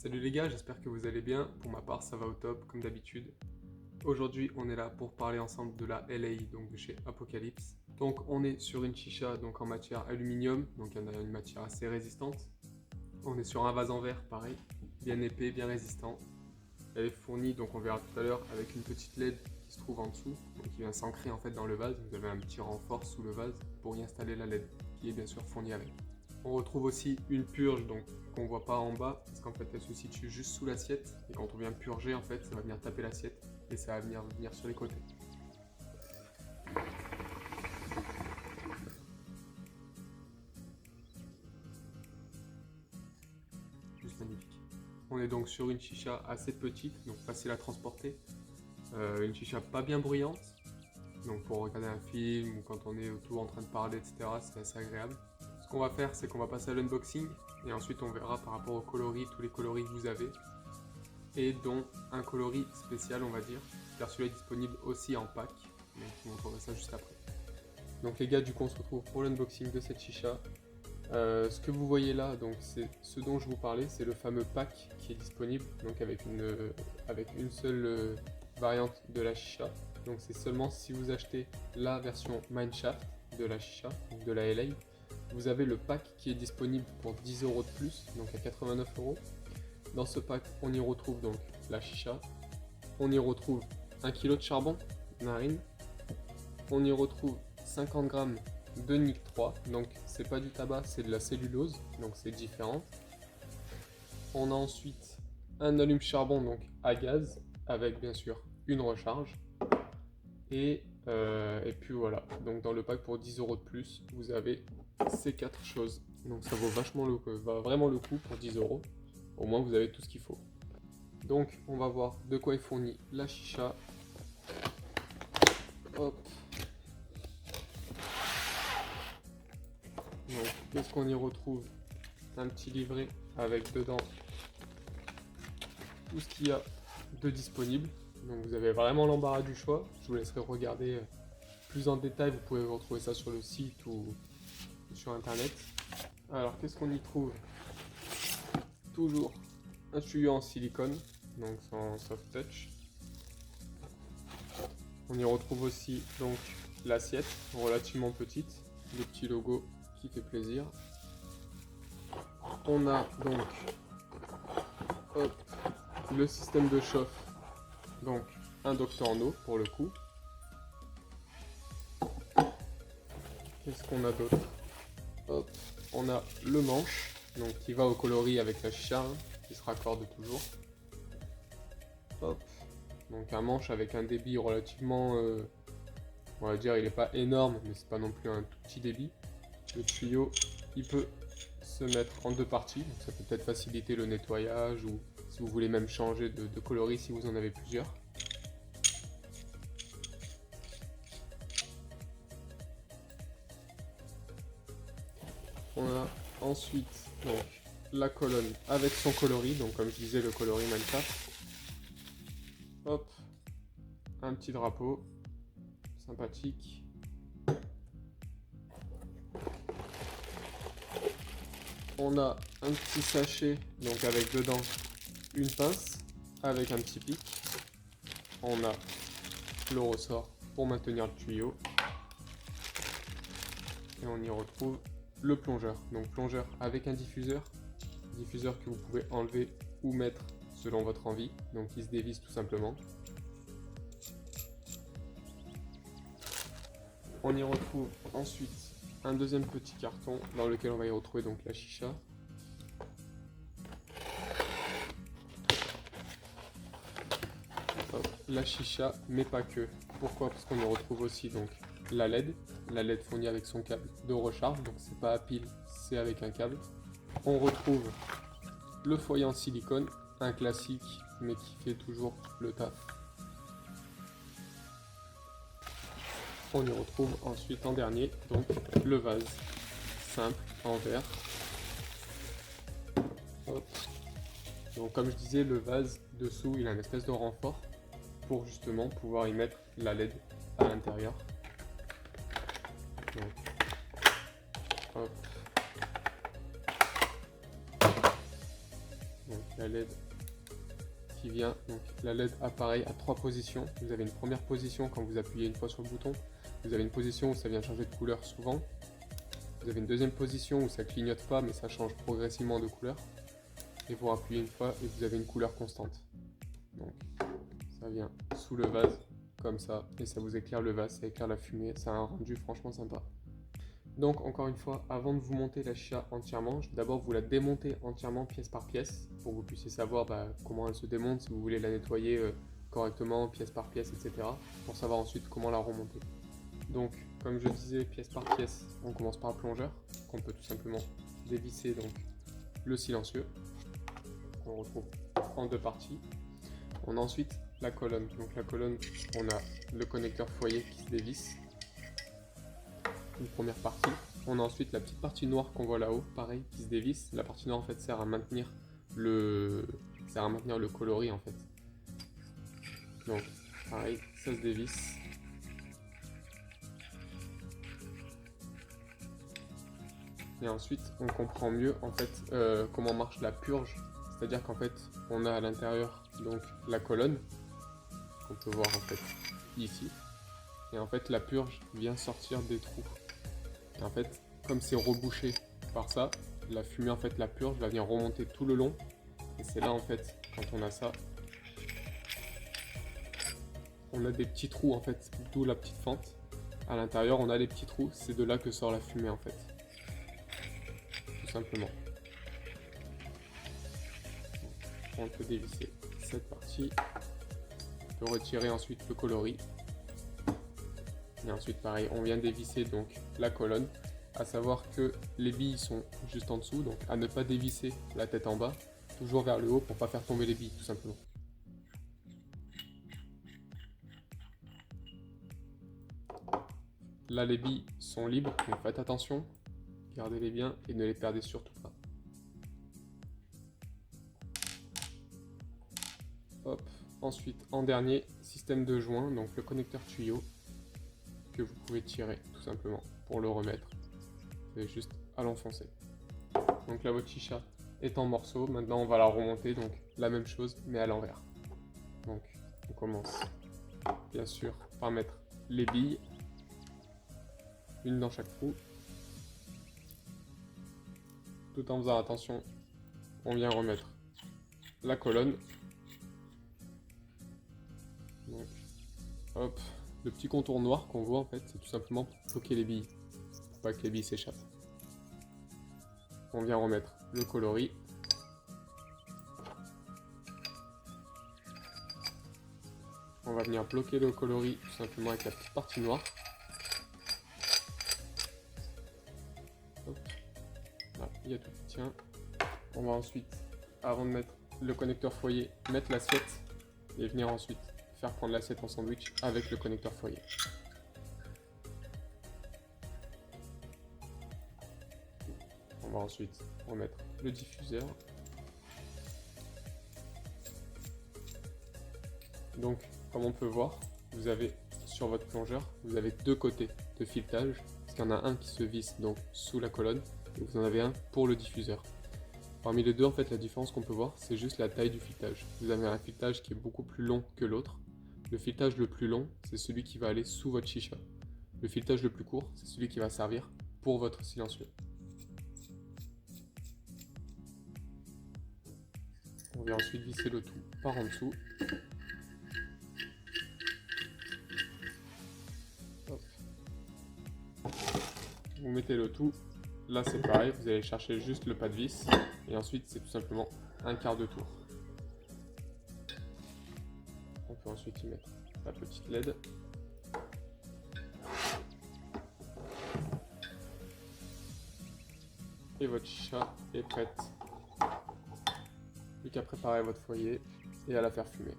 Salut les gars, j'espère que vous allez bien. Pour ma part, ça va au top, comme d'habitude. Aujourd'hui, on est là pour parler ensemble de la LAI, donc de chez Apocalypse. Donc, on est sur une chicha donc en matière aluminium, donc une matière assez résistante. On est sur un vase en verre, pareil, bien épais, bien résistant. Elle est fournie, donc on verra tout à l'heure, avec une petite LED qui se trouve en dessous, donc qui vient s'ancrer en fait dans le vase. Vous avez un petit renfort sous le vase pour y installer la LED, qui est bien sûr fournie avec. On retrouve aussi une purge donc qu'on voit pas en bas parce qu'en fait elle se situe juste sous l'assiette et quand on vient purger en fait ça va venir taper l'assiette et ça va venir sur les côtés. Juste magnifique. On est donc sur une chicha assez petite donc facile à transporter, une chicha pas bien bruyante donc pour regarder un film ou quand on est autour en train de parler etc c'est assez agréable. Ce qu'on va faire, c'est qu'on va passer à l'unboxing et ensuite on verra par rapport aux coloris, tous les coloris que vous avez et dont un coloris spécial on va dire, car celui-là est disponible aussi en pack, donc je vous montrerai ça juste après. Donc les gars, du coup on se retrouve pour l'unboxing de cette chicha. Ce que vous voyez là, donc c'est ce dont je vous parlais, c'est le fameux pack qui est disponible, donc avec une seule variante de la chicha. Donc c'est seulement si vous achetez la version Mineshaft de la chicha, donc de la LA. Vous avez le pack qui est disponible pour 10 € de plus, donc à 89 €. Dans ce pack, on y retrouve donc la chicha, on y retrouve 1 kg de charbon, narine, on y retrouve 50 g de NIC 3, donc c'est pas du tabac, c'est de la cellulose, donc c'est différent. On a ensuite un allume-charbon donc à gaz, avec bien sûr une recharge. Et puis voilà, donc dans le pack pour 10 € de plus, vous avez ces 4 choses. Donc ça vaut vraiment le coup pour 10 €. Au moins vous avez tout ce qu'il faut. Donc on va voir de quoi est fournie la chicha. Hop. Donc qu'est-ce qu'on y retrouve? Un petit livret avec dedans tout ce qu'il y a de disponible. Donc vous avez vraiment l'embarras du choix. Je vous laisserai regarder plus en détail, vous pouvez retrouver ça sur le site ou sur internet. Alors qu'est-ce qu'on y trouve? Toujours un tuyau en silicone, donc sans soft touch. On y retrouve aussi donc l'assiette relativement petite, le petit logo qui fait plaisir. On a donc le système de chauffe, donc un docteur en eau pour le coup. Qu'est-ce qu'on a d'autre? On a le manche, donc qui va au coloris avec la chicha, qui se raccorde toujours. Hop. Donc un manche avec un débit relativement, on va dire, il n'est pas énorme, mais c'est pas non plus un tout petit débit. Le tuyau, il peut se mettre en deux parties, donc ça peut peut-être faciliter le nettoyage ou si vous voulez même changer de coloris si vous en avez plusieurs. On a ensuite donc la colonne avec son coloris, donc comme je disais le coloris Minecraft. Hop, un petit drapeau sympathique. On a un petit sachet donc avec dedans une pince avec un petit pic. On a le ressort pour maintenir le tuyau. Et on y retrouve le plongeur. Donc plongeur avec un diffuseur que vous pouvez enlever ou mettre selon votre envie. Donc il se dévisse tout simplement. On y retrouve ensuite un deuxième petit carton dans lequel on va y retrouver donc la chicha. La chicha, mais pas que. Pourquoi? Parce qu'on y retrouve aussi donc la LED fournie avec son câble de recharge, donc c'est pas à pile, c'est avec un câble. On retrouve le foyer en silicone, un classique, mais qui fait toujours le taf. On y retrouve ensuite en dernier, donc le vase simple en verre. Hop. Donc comme je disais, le vase dessous, il a une espèce de renfort pour justement pouvoir y mettre la LED à l'intérieur. Donc, hop. Donc, la LED qui vient. Donc la LED apparaît à 3 positions. Vous avez une première position quand vous appuyez une fois sur le bouton. Vous avez une position où ça vient changer de couleur souvent. Vous avez une deuxième position où ça clignote pas mais ça change progressivement de couleur. Et vous appuyez une fois et vous avez une couleur constante. Donc ça vient sous le vase comme ça et ça vous éclaire le vase, ça éclaire la fumée, ça a un rendu franchement sympa. Donc encore une fois, avant de vous monter la chicha entièrement, je vais d'abord vous la démonter entièrement pièce par pièce pour que vous puissiez savoir comment elle se démonte, si vous voulez la nettoyer correctement pièce par pièce, etc. pour savoir ensuite comment la remonter. Donc comme je disais, pièce par pièce, on commence par le plongeur qu'on peut tout simplement dévisser, donc le silencieux qu'on retrouve en 2 parties. On a ensuite la colonne. Donc la colonne, on a le connecteur foyer qui se dévisse. Une première partie. On a ensuite la petite partie noire qu'on voit là-haut, pareil, qui se dévisse. La partie noire en fait sert à maintenir le coloris en fait. Donc pareil, ça se dévisse. Et ensuite on comprend mieux en fait comment marche la purge. C'est-à-dire qu'en fait on a à l'intérieur donc la colonne qu'on peut voir en fait ici. Et en fait la purge vient sortir des trous. Et en fait, comme c'est rebouché par ça, la fumée, en fait, la purge va venir remonter tout le long. Et c'est là, en fait, quand on a ça, on a des petits trous, en fait, d'où la petite fente. À l'intérieur, on a des petits trous, c'est de là que sort la fumée, en fait. Tout simplement. On peut dévisser cette partie. On peut retirer ensuite le coloris. Et ensuite, pareil, on vient dévisser donc la colonne. À savoir que les billes sont juste en dessous, donc à ne pas dévisser la tête en bas, toujours vers le haut pour pas faire tomber les billes tout simplement. Là les billes sont libres, donc faites attention, gardez-les bien et ne les perdez surtout pas. Hop. Ensuite, en dernier, système de joint, donc le connecteur tuyau que vous pouvez tirer tout simplement pour le remettre. Vous avez juste à l'enfoncer. Donc là votre chicha est en morceaux, maintenant on va la remonter, donc la même chose mais à l'envers. Donc on commence bien sûr par mettre les billes, une dans chaque trou. Tout en faisant attention, on vient remettre la colonne. Donc, hop, le petit contour noir qu'on voit en fait, c'est tout simplement pour bloquer les billes, pour pas que les billes s'échappent. On vient remettre le coloris. On va venir bloquer le coloris tout simplement avec la petite partie noire. Hop. Là, il y a tout qui tient. On va ensuite, avant de mettre le connecteur foyer, mettre l'assiette et venir ensuite faire prendre l'assiette en sandwich avec le connecteur foyer. On va ensuite remettre le diffuseur. Donc, comme on peut voir, vous avez sur votre plongeur, vous avez 2 côtés de filetage, parce qu'il y en a un qui se visse donc sous la colonne, et vous en avez un pour le diffuseur. Parmi les deux, en fait, la différence qu'on peut voir, c'est juste la taille du filetage. Vous avez un filetage qui est beaucoup plus long que l'autre. Le filetage le plus long, c'est celui qui va aller sous votre chicha. Le filetage le plus court, c'est celui qui va servir pour votre silencieux. On vient ensuite visser le tout par en dessous. Hop. Vous mettez le tout. Là c'est pareil, vous allez chercher juste le pas de vis. Et ensuite c'est tout simplement un quart de tour. On peut ensuite y mettre la petite LED. Et votre chicha est prête. Plus qu'à préparer votre foyer et à la faire fumer.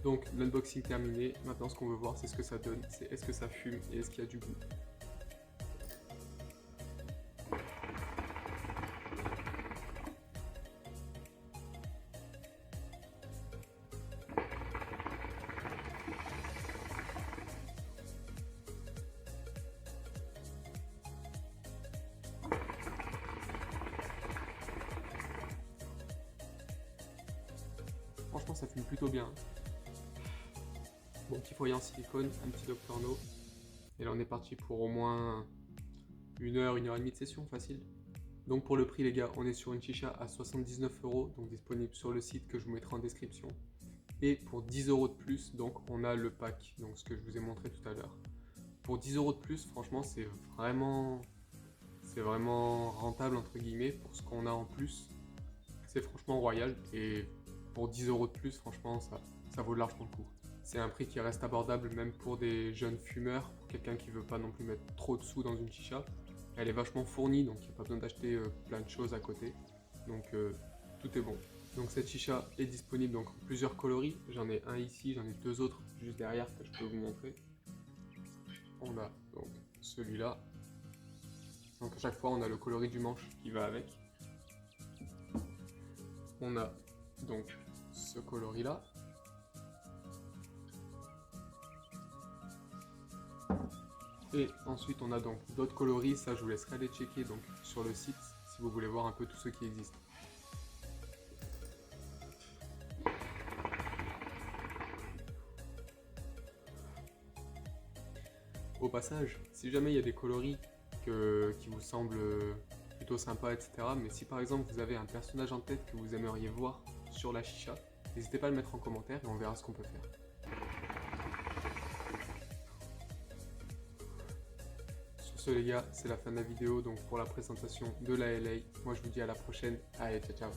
Donc l'unboxing terminé, maintenant ce qu'on veut voir c'est ce que ça donne, c'est est-ce que ça fume et est-ce qu'il y a du goût. Franchement ça fume plutôt bien. Bon, petit foyer en silicone, un petit Dr No. Et là on est parti pour au moins 1 heure et demie de session facile. Donc pour le prix les gars, on est sur une chicha à 79 €, donc disponible sur le site que je vous mettrai en description. Et pour 10 € de plus, donc on a le pack, donc ce que je vous ai montré tout à l'heure. Pour 10 € de plus, franchement c'est vraiment rentable entre guillemets pour ce qu'on a en plus. C'est franchement royal et pour 10 € de plus, franchement ça vaut largement le coup. C'est un prix qui reste abordable même pour des jeunes fumeurs, pour quelqu'un qui veut pas non plus mettre trop de sous dans une chicha. Elle est vachement fournie, donc il n'y a pas besoin d'acheter plein de choses à côté. Donc tout est bon. Donc cette chicha est disponible donc en plusieurs coloris. J'en ai un ici, j'en ai 2 autres juste derrière que je peux vous montrer. On a donc celui-là. Donc à chaque fois on a le coloris du manche qui va avec. On a donc ce coloris-là. Et ensuite on a donc d'autres coloris, ça je vous laisserai aller checker donc sur le site si vous voulez voir un peu tout ce qui existe. Au passage, si jamais il y a des coloris qui vous semblent plutôt sympas, etc. Mais si par exemple vous avez un personnage en tête que vous aimeriez voir sur la chicha, n'hésitez pas à le mettre en commentaire et on verra ce qu'on peut faire. Sur ce les gars, c'est la fin de la vidéo donc pour la présentation de la LA. Moi je vous dis à la prochaine, allez ciao ciao.